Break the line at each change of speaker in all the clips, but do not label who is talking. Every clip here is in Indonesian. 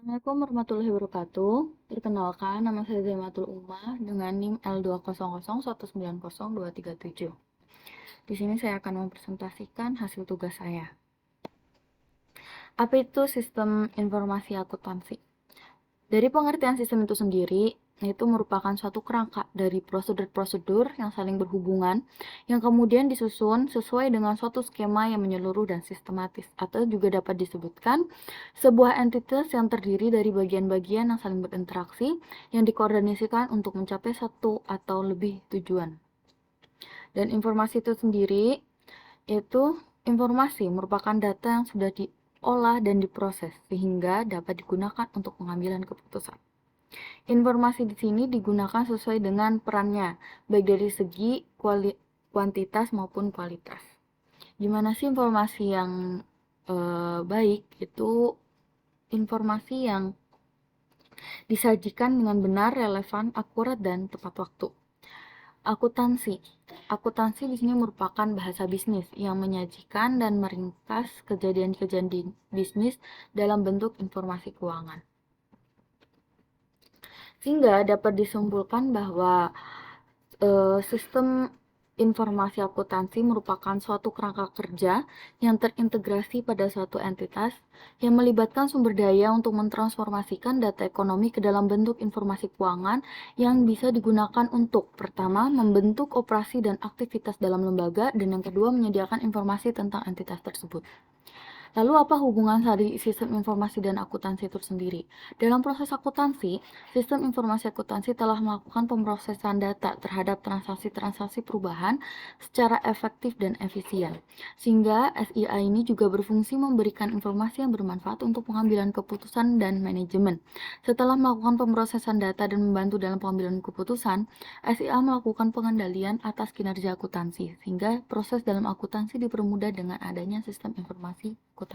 Assalamualaikum warahmatullahi wabarakatuh. Perkenalkan, nama saya Zaimatul Umah dengan NIM L200190237. Di sini saya akan mempresentasikan hasil tugas saya. Apa itu sistem informasi akuntansi? Dari pengertian sistem itu sendiri, itu merupakan suatu kerangka dari prosedur-prosedur yang saling berhubungan, yang kemudian disusun sesuai dengan suatu skema yang menyeluruh dan sistematis, atau juga dapat disebutkan sebuah entitas yang terdiri dari bagian-bagian yang saling berinteraksi, yang dikoordinasikan untuk mencapai satu atau lebih tujuan. Dan informasi itu sendiri, itu informasi merupakan data yang sudah diolah dan diproses, sehingga dapat digunakan untuk pengambilan keputusan. Informasi di sini digunakan sesuai dengan perannya, baik dari segi kuantitas maupun kualitas. Gimana sih informasi yang baik? Itu informasi yang disajikan dengan benar, relevan, akurat, dan tepat waktu. Akuntansi. Akuntansi di sini merupakan bahasa bisnis yang menyajikan dan meringkas kejadian-kejadian bisnis dalam bentuk informasi keuangan. Sehingga dapat disimpulkan bahwa sistem informasi akuntansi merupakan suatu kerangka kerja yang terintegrasi pada suatu entitas yang melibatkan sumber daya untuk mentransformasikan data ekonomi ke dalam bentuk informasi keuangan yang bisa digunakan untuk pertama, membentuk operasi dan aktivitas dalam lembaga, dan yang kedua, menyediakan informasi tentang entitas tersebut. Lalu apa hubungan dari sistem informasi dan akuntansi itu sendiri? Dalam proses akuntansi, sistem informasi akuntansi telah melakukan pemrosesan data terhadap transaksi-transaksi perubahan secara efektif dan efisien. Sehingga SIA ini juga berfungsi memberikan informasi yang bermanfaat untuk pengambilan keputusan dan manajemen. Setelah melakukan pemrosesan data dan membantu dalam pengambilan keputusan, SIA melakukan pengendalian atas kinerja akuntansi, sehingga proses dalam akuntansi dipermudah dengan adanya sistem informasi akuntansi.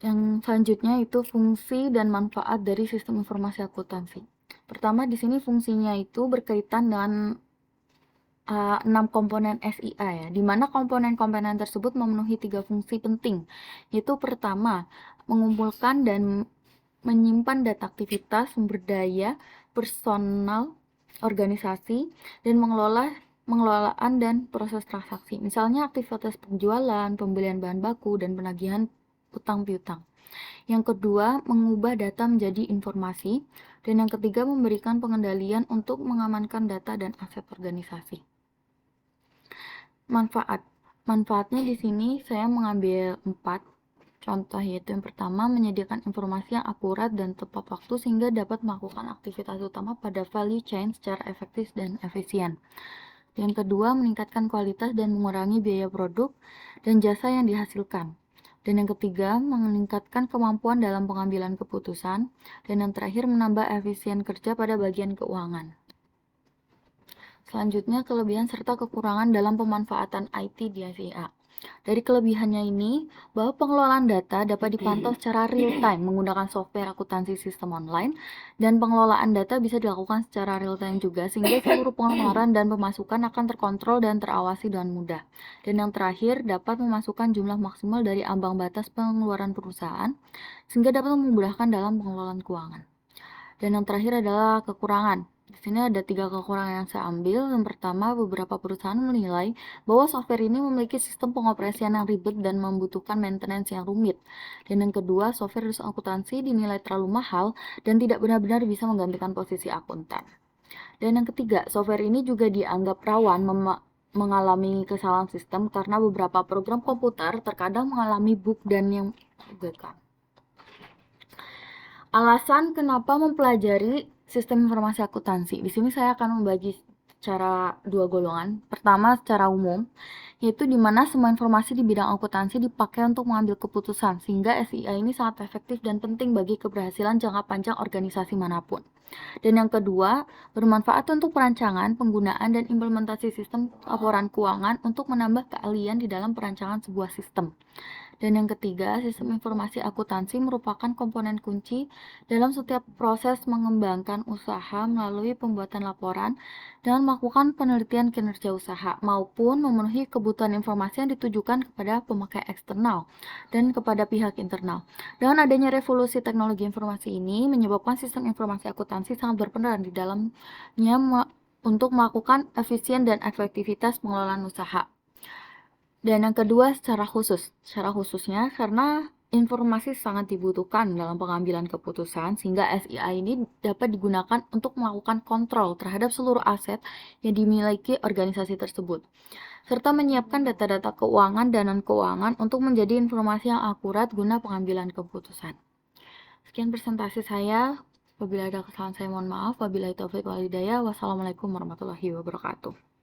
Yang selanjutnya itu fungsi dan manfaat dari sistem informasi akuntansi. Pertama, di sini fungsinya itu berkaitan dengan 6 komponen SIA ya, di mana komponen-komponen tersebut memenuhi 3 fungsi penting. Yaitu pertama, mengumpulkan dan menyimpan data aktivitas, sumber daya, personal, organisasi, dan pengelolaan dan proses transaksi. Misalnya aktivitas penjualan, pembelian bahan baku, dan penagihan utang piutang. Yang kedua, mengubah data menjadi informasi. Dan yang ketiga, memberikan pengendalian untuk mengamankan data dan aset organisasi. Manfaatnya di sini saya mengambil 4 contoh, yaitu yang pertama, menyediakan informasi yang akurat dan tepat waktu sehingga dapat melakukan aktivitas utama pada value chain secara efektif dan efisien. Yang kedua, meningkatkan kualitas dan mengurangi biaya produk dan jasa yang dihasilkan. Dan yang ketiga, meningkatkan kemampuan dalam pengambilan keputusan. Dan yang terakhir, menambah efisien kerja pada bagian keuangan. Selanjutnya, kelebihan serta kekurangan dalam pemanfaatan IT di SIA. Dari kelebihannya ini, bahwa pengelolaan data dapat dipantau secara real-time menggunakan software akuntansi sistem online, dan pengelolaan data bisa dilakukan secara real-time juga, sehingga seluruh pengeluaran dan pemasukan akan terkontrol dan terawasi dengan mudah. Dan yang terakhir, dapat memasukkan jumlah maksimal dari ambang batas pengeluaran perusahaan, sehingga dapat memudahkan dalam pengelolaan keuangan. Dan yang terakhir adalah kekurangan. Di sini ada 3 kekurangan yang saya ambil. Yang pertama, beberapa perusahaan menilai bahwa software ini memiliki sistem pengoperasian yang ribet dan membutuhkan maintenance yang rumit. Dan yang kedua, software akuntansi dinilai terlalu mahal dan tidak benar-benar bisa menggantikan posisi akuntan. Dan yang ketiga, software ini juga dianggap rawan mengalami kesalahan sistem karena beberapa program komputer terkadang mengalami bug dan yang menggagalkan. Alasan kenapa mempelajari sistem informasi akuntansi. Di sini saya akan membagi secara 2 golongan. Pertama, secara umum, yaitu di mana semua informasi di bidang akuntansi dipakai untuk mengambil keputusan, sehingga SIA ini sangat efektif dan penting bagi keberhasilan jangka panjang organisasi manapun. Dan yang kedua, bermanfaat untuk perancangan, penggunaan, dan implementasi sistem laporan keuangan untuk menambah keahlian di dalam perancangan sebuah sistem. Dan yang ketiga, sistem informasi akuntansi merupakan komponen kunci dalam setiap proses mengembangkan usaha melalui pembuatan laporan dan melakukan penelitian kinerja usaha maupun memenuhi kebutuhan informasi yang ditujukan kepada pemakai eksternal dan kepada pihak internal. Dengan adanya revolusi teknologi informasi ini menyebabkan sistem informasi akuntansi sangat berperan di dalamnya untuk melakukan efisien dan efektivitas pengelolaan usaha. Dan yang kedua secara khususnya karena informasi sangat dibutuhkan dalam pengambilan keputusan sehingga SIA ini dapat digunakan untuk melakukan kontrol terhadap seluruh aset yang dimiliki organisasi tersebut, serta menyiapkan data-data keuangan dan non-keuangan untuk menjadi informasi yang akurat guna pengambilan keputusan. Sekian presentasi saya. Apabila ada kesalahan saya mohon maaf. Wabillahi taufiq wal hidayah. Wassalamualaikum warahmatullahi wabarakatuh.